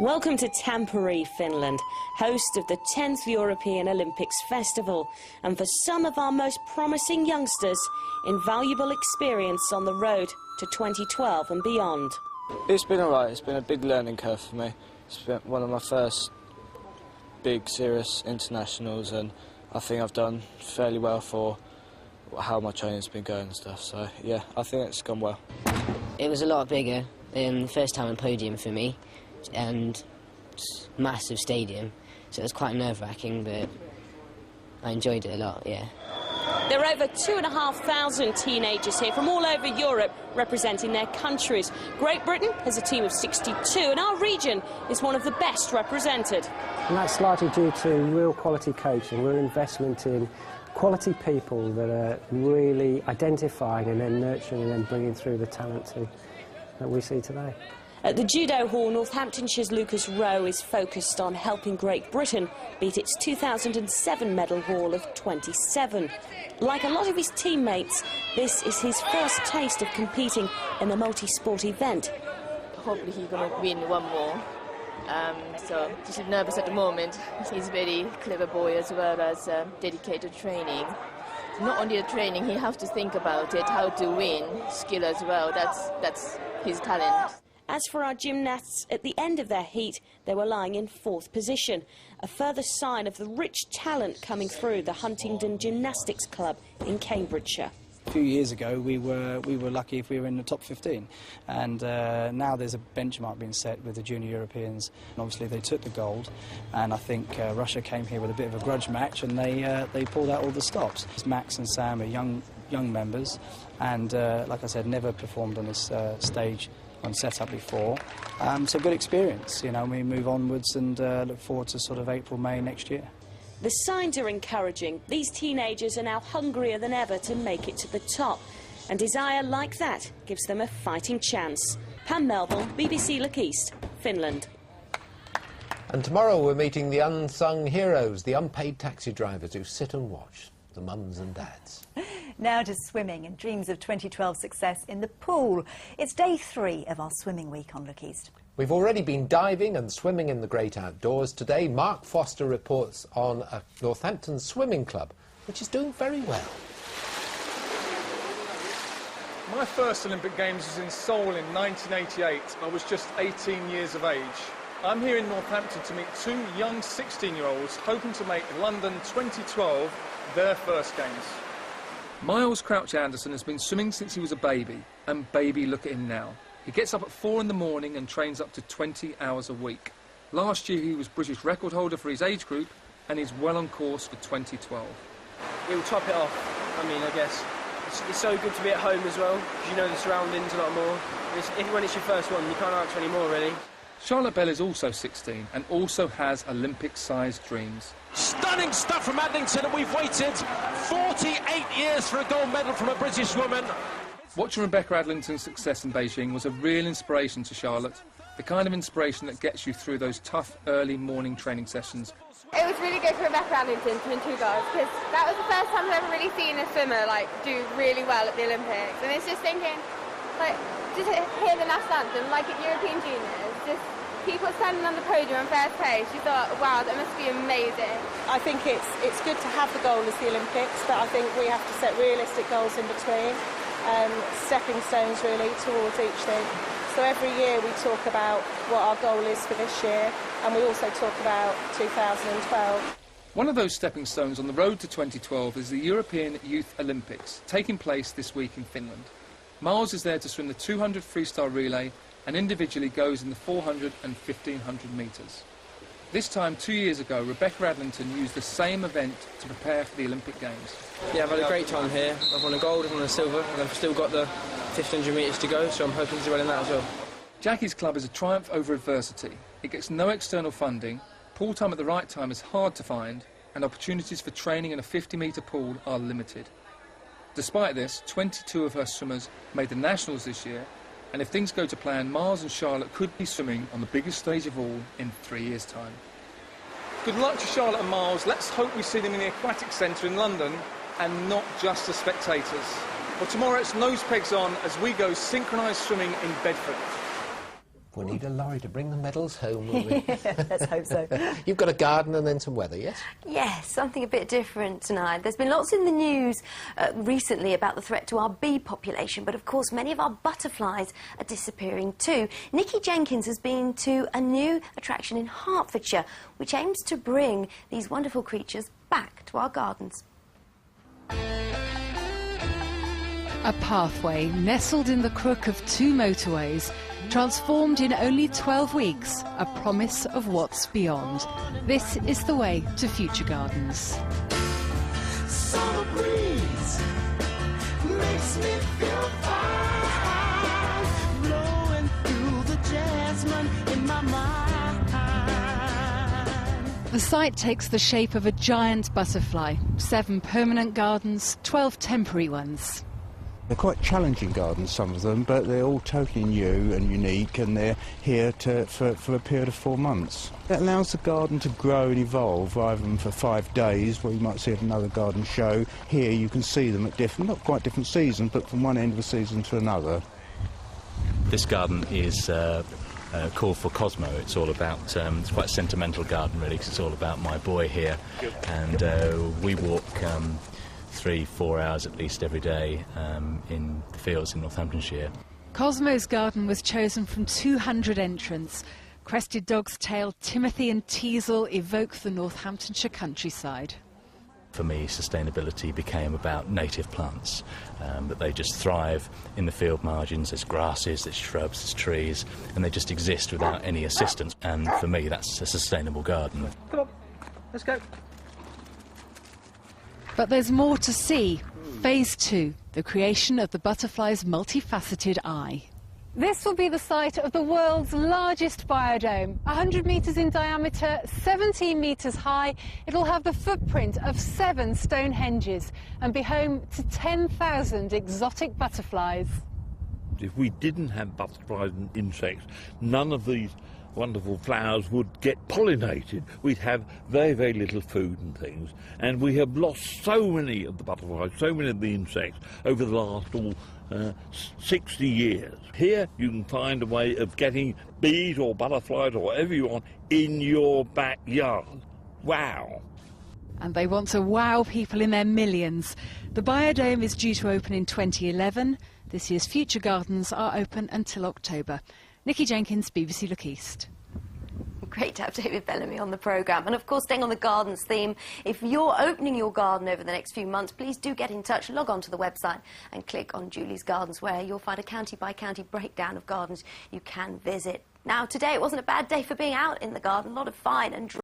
Welcome to Tampere, Finland, host of the 10th European Olympics Festival, and for some of our most promising youngsters, invaluable experience on the road to 2012 and beyond. It's been alright, it's been a big learning curve for me. It's been one of my first big, serious internationals, and I think I've done fairly well for how my training's been going and stuff, so yeah, I think it's gone well. It was a lot bigger than the first time on podium for me, and massive stadium, so it was quite nerve-wracking, but I enjoyed it a lot, yeah. There are over 2,500 teenagers here from all over Europe representing their countries. Great Britain has a team of 62, and our region is one of the best represented. And that's largely due to real quality coaching, real investment in quality people that are really identifying and then nurturing and then bringing through the talent that we see today. At the Judo Hall, Northamptonshire's Lucas Rowe is focused on helping Great Britain beat its 2007 medal haul of 27. Like a lot of his teammates, this is his first taste of competing in a multi-sport event. Hopefully he's going to win one more. So just nervous at the moment. He's a very clever boy as well as dedicated training. Not only the training, he has to think about it, how to win, skill as well. That's his talent. As for our gymnasts, at the end of their heat, they were lying in 4th position, a further sign of the rich talent coming through the Huntingdon Gymnastics Club in Cambridgeshire. A few years ago, we were lucky if we were in the top 15, and now there's a benchmark being set with the junior Europeans. And obviously, they took the gold, and I think Russia came here with a bit of a grudge match, and they pulled out all the stops. Max and Sam are young members, and like I said, never performed on this stage on set-up before, so good experience, you know. We move onwards and look forward to sort of April, May next year. The signs are encouraging. These teenagers are now hungrier than ever to make it to the top, and desire like that gives them a fighting chance. Pam Melville, BBC Look East, Finland. And tomorrow we're meeting the unsung heroes, the unpaid taxi drivers who sit and watch, the mums and dads. Now to swimming and dreams of 2012 success in the pool. It's day 3 of our swimming week on Look East. We've already been diving and swimming in the great outdoors. Today, Mark Foster reports on a Northampton swimming club, which is doing very well. My first Olympic Games was in Seoul in 1988. I was just 18 years of age. I'm here in Northampton to meet 2 young 16-year-olds hoping to make London 2012 their first Games. Miles Crouch Anderson has been swimming since he was a baby, and baby, look at him now. He gets up at 4 in the morning and trains up to 20 hours a week. Last year he was British record holder for his age group, and he's well on course for 2012. He'll top it off, I mean, I guess. It's so good to be at home as well, because you know the surroundings a lot more. When it's your first one, you can't ask for any more, really. Charlotte Bell is also 16 and also has Olympic-sized dreams. Stunning stuff from Adlington, and we've waited 48 years for a gold medal from a British woman. Watching Rebecca Adlington's success in Beijing was a real inspiration to Charlotte, the kind of inspiration that gets you through those tough early morning training sessions. It was really good for Rebecca Adlington to win 2 golds, because that was the first time I've ever really seen a swimmer do really well at the Olympics, and it's just thinking, just hear the national anthem, like at European Juniors, just people standing on the podium in first place, you thought, wow, that must be amazing. I think it's good to have the goal as the Olympics, but I think we have to set realistic goals in between, stepping stones really towards each thing. So every year we talk about what our goal is for this year, and we also talk about 2012. One of those stepping stones on the road to 2012 is the European Youth Olympics, taking place this week in Finland. Miles is there to swim the 200 freestyle relay and individually goes in the 400 and 1500 metres. This time, 2 years ago, Rebecca Adlington used the same event to prepare for the Olympic Games. Yeah, I've had a great time here. I've won a gold, I've won a silver, and I've still got the 1500 metres to go, so I'm hoping to do well in that as well. Jackie's club is a triumph over adversity. It gets no external funding, pool time at the right time is hard to find, and opportunities for training in a 50-metre pool are limited. Despite this, 22 of her swimmers made the nationals this year, and if things go to plan, Miles and Charlotte could be swimming on the biggest stage of all in 3 years' time. Good luck to Charlotte and Miles. Let's hope we see them in the Aquatic Centre in London and not just as spectators. Well, tomorrow it's nose pegs on as we go synchronised swimming in Bedford. We'll need a lorry to bring the medals home, will we? Let's hope so. You've got a garden and then some weather, yes? Yes, something a bit different tonight. There's been lots in the news recently about the threat to our bee population, but of course many of our butterflies are disappearing too. Nikki Jenkins has been to a new attraction in Hertfordshire, which aims to bring these wonderful creatures back to our gardens. A pathway nestled in the crook of two motorways, transformed in only 12 weeks, a promise of what's beyond. This is the way to future gardens. Summer breeze makes me feel fine, blowing through the jasmine in my mind. The site takes the shape of a giant butterfly. 7 permanent gardens, 12 temporary ones. They're quite challenging gardens, some of them, but they're all totally new and unique, and they're here for a period of 4 months. It allows the garden to grow and evolve rather than for 5 days, where you might see at another garden show. Here you can see them at different, not quite different seasons, but from one end of the season to another. This garden is called for Cosmo. It's all about, it's quite a sentimental garden really, because it's all about my boy here, and we walk 3-4 hours at least every day in the fields in Northamptonshire. Cosmo's garden was chosen from 200 entrants. Crested dog's tail, Timothy and Teasel evoke the Northamptonshire countryside. For me, sustainability became about native plants, that they just thrive in the field margins. There's grasses, there's shrubs, there's trees, and they just exist without any assistance. And for me, that's a sustainable garden. Come on, let's go. But there's more to see. Phase 2, the creation of the butterfly's multifaceted eye. This will be the site of the world's largest biodome. 100 metres in diameter, 17 metres high. It'll have the footprint of 7 Stonehenges and be home to 10,000 exotic butterflies. If we didn't have butterflies and insects, none of these wonderful flowers would get pollinated. We'd have very, very little food and things. And we have lost so many of the butterflies, so many of the insects over the last 60 years. Here you can find a way of getting bees or butterflies or whatever you want in your backyard. Wow. And they want to wow people in their millions. The biodome is due to open in 2011. This year's future gardens are open until October. Nikki Jenkins, BBC Look East. Great to have David Bellamy on the programme. And of course, staying on the gardens theme, if you're opening your garden over the next few months, please do get in touch, log on to the website and click on Julie's Gardens, where you'll find a county-by-county breakdown of gardens you can visit. Now, today it wasn't a bad day for being out in the garden, a lot of fine and dry